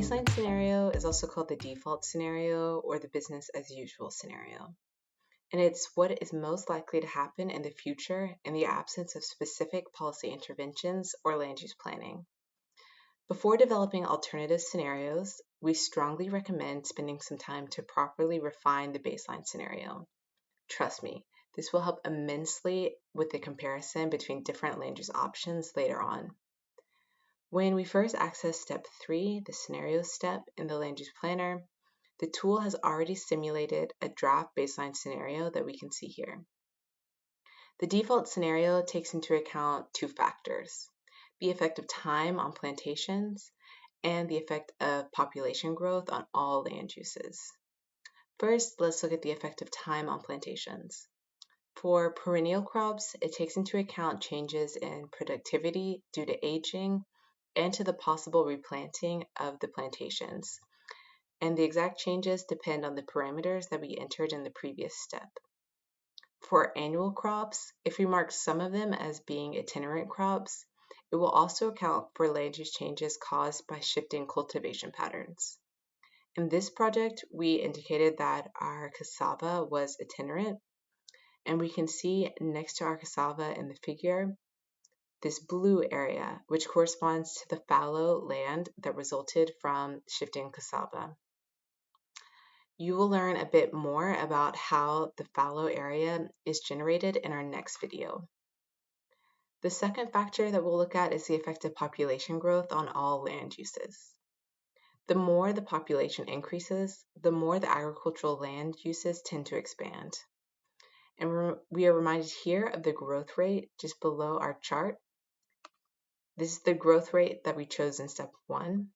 baseline scenario is also called the default scenario or the business as usual scenario. And it's what is most likely to happen in the future in the absence of specific policy interventions or land use planning. Before developing alternative scenarios, we strongly recommend spending some time to properly refine the baseline scenario. Trust me, this will help immensely with the comparison between different land use options later on. When we first access step 3, the scenario step in the land use planner, the tool has already simulated a draft baseline scenario that we can see here. The default scenario takes into account two factors: the effect of time on plantations and the effect of population growth on all land uses. First, let's look at the effect of time on plantations. For perennial crops, it takes into account changes in productivity due to aging and to the possible replanting of the plantations. And the exact changes depend on the parameters that we entered in the previous step. For annual crops, if we mark some of them as being itinerant crops, it will also account for land use changes caused by shifting cultivation patterns. In this project, we indicated that our cassava was itinerant, and we can see next to our cassava in the figure, this blue area, which corresponds to the fallow land that resulted from shifting cassava. You will learn a bit more about how the fallow area is generated in our next video. The second factor that we'll look at is the effect of population growth on all land uses. The more the population increases, the more the agricultural land uses tend to expand. And we are reminded here of the growth rate just below our chart. This is the growth rate that we chose in step 1.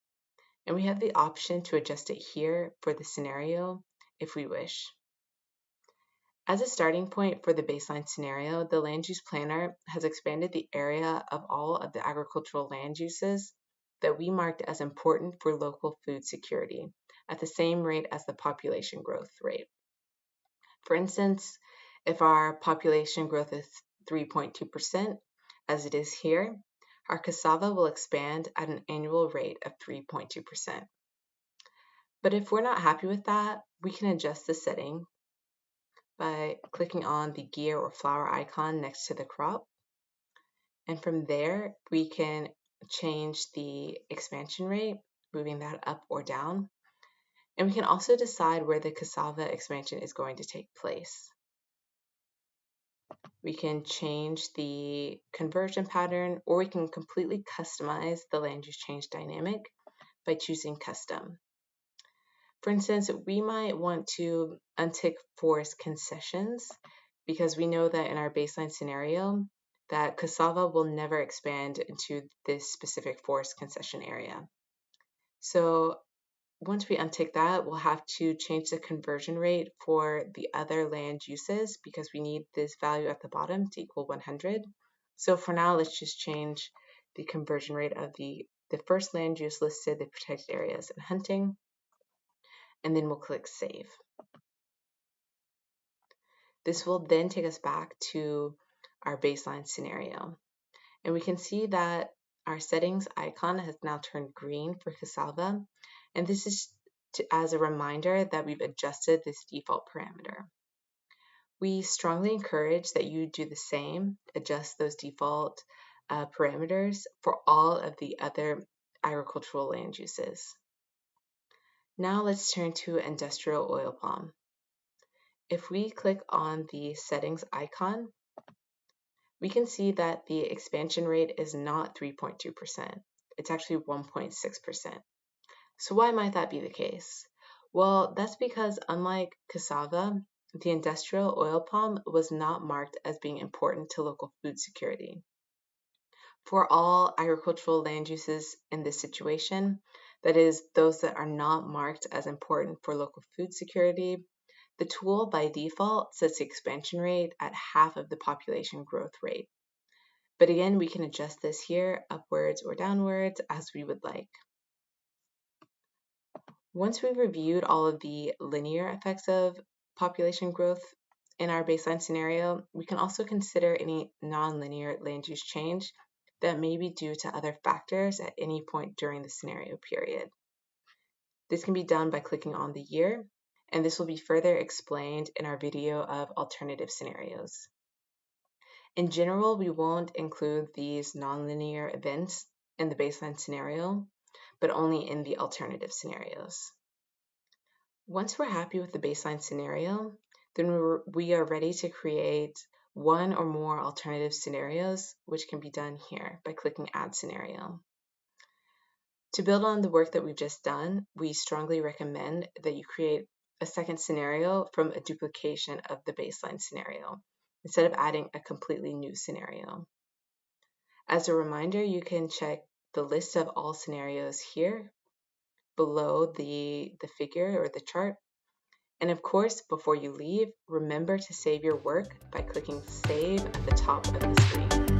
And we have the option to adjust it here for the scenario if we wish. As a starting point for the baseline scenario, the land use planner has expanded the area of all of the agricultural land uses that we marked as important for local food security at the same rate as the population growth rate. For instance, if our population growth is 3.2%, as it is here, our cassava will expand at an annual rate of 3.2%. But if we're not happy with that, we can adjust the setting by clicking on the gear or flower icon next to the crop. And from there, we can change the expansion rate, moving that up or down. And we can also decide where the cassava expansion is going to take place. We can change the conversion pattern, or we can completely customize the land use change dynamic by choosing custom. For instance, we might want to untick forest concessions because we know that in our baseline scenario that cassava will never expand into this specific forest concession area. So once we untick that, we'll have to change the conversion rate for the other land uses because we need this value at the bottom to equal 100. So for now, let's just change the conversion rate of the first land use listed, the protected areas and hunting, and then we'll click Save. This will then take us back to our baseline scenario. And we can see that our settings icon has now turned green for cassava. And this is as a reminder that we've adjusted this default parameter. We strongly encourage that you do the same, adjust those default parameters for all of the other agricultural land uses. Now let's turn to industrial oil palm. If we click on the settings icon, we can see that the expansion rate is not 3.2%. It's actually 1.6%. So why might that be the case? Well, that's because unlike cassava, the industrial oil palm was not marked as being important to local food security. For all agricultural land uses in this situation, that is, those that are not marked as important for local food security, the tool by default sets the expansion rate at half of the population growth rate. But again, we can adjust this here upwards or downwards as we would like. Once we've reviewed all of the linear effects of population growth in our baseline scenario, we can also consider any nonlinear land use change that may be due to other factors at any point during the scenario period. This can be done by clicking on the year, and this will be further explained in our video of alternative scenarios. In general, we won't include these nonlinear events in the baseline scenario, but only in the alternative scenarios. Once we're happy with the baseline scenario, then we are ready to create one or more alternative scenarios, which can be done here by clicking Add Scenario. To build on the work that we've just done, we strongly recommend that you create a second scenario from a duplication of the baseline scenario, instead of adding a completely new scenario. As a reminder, you can check the list of all scenarios here below the figure or the chart. And of course, before you leave, remember to save your work by clicking Save at the top of the screen.